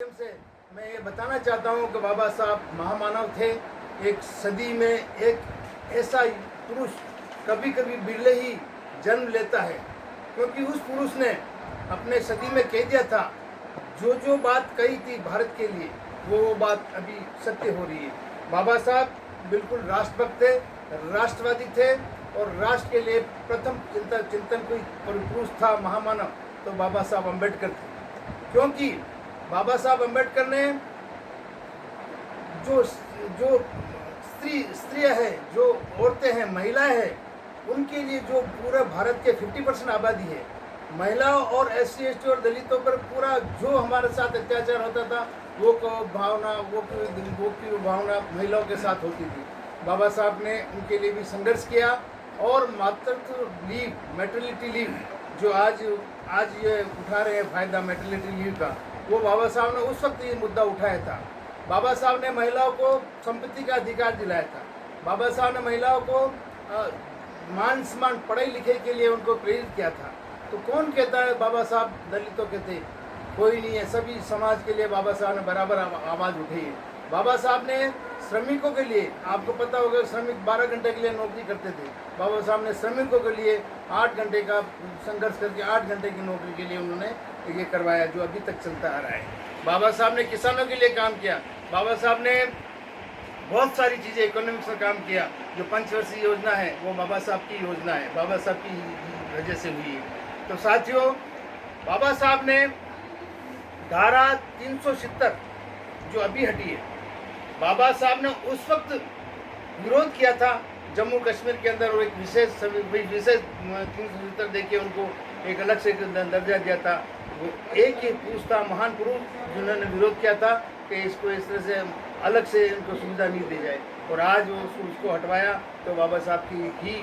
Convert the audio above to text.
माध्यम से मैं ये बताना चाहता हूँ कि बाबा साहब महामानव थे। एक सदी में एक ऐसा पुरुष कभी कभी बिरले ही जन्म लेता है, क्योंकि उस पुरुष ने अपने सदी में कह दिया था जो जो बात कही थी भारत के लिए वो बात अभी सत्य हो रही है। बाबा साहब बिल्कुल राष्ट्रभक्त थे, राष्ट्रवादी थे और राष्ट्र के लिए प्रथम चिंतन कोई पुरुष था महामानव तो बाबा साहब अम्बेडकर थे। क्योंकि बाबा साहब अम्बेडकर ने जो जो स्त्रियां हैं, जो औरतें हैं, महिलाएं हैं, उनके लिए जो पूरे भारत के 50% आबादी है, महिलाओं और SC ST और दलितों पर पूरा जो हमारे साथ अत्याचार होता था वो की भावना महिलाओं के साथ होती थी। बाबा साहब ने उनके लिए भी संघर्ष किया और मातृत्व लीव, मैटरनिटी लीव जो आज ये उठा रहे हैं फायदा मैटरनिटी लीव का, वो बाबा साहब ने उस वक्त ये मुद्दा उठाया था। बाबा साहब ने महिलाओं को संपत्ति का अधिकार दिलाया था। बाबा साहब ने महिलाओं को मान सम्मान पढ़ाई लिखाई के लिए उनको प्रेरित किया था। तो कौन कहता है बाबा साहब दलितों के थे? कोई नहीं है। सभी समाज के लिए बाबा साहब ने बराबर आवाज़ उठाई है। बाबा साहब ने श्रमिकों के लिए, आपको पता होगा श्रमिक 12 घंटे के लिए नौकरी करते थे, बाबा साहब ने श्रमिकों के लिए 8 घंटे का संघर्ष करके 8 घंटे की नौकरी के लिए उन्होंने ये करवाया, जो अभी तक चलता आ रहा है। बाबा साहब ने किसानों के लिए काम किया। बाबा साहब ने बहुत सारी चीज़ें इकोनॉमिक्स में काम किया। जो पंचवर्षीय योजना है वो बाबा साहब की योजना है, बाबा साहब की वजह से हुई है। तो साथियों, बाबा साहब ने धारा 370 जो अभी हटी है, बाबा साहब ने उस वक्त विरोध किया था जम्मू कश्मीर के अंदर, और एक विशेष 370 देके उनको एक अलग से दर्जा दिया था। वो एक ही पुरुष था, महान पुरुष, जिन्होंने विरोध किया था कि इसको इस तरह से अलग से इनको सुविधा नहीं दी जाए, और आज वो उसको हटवाया तो बाबा साहब की ही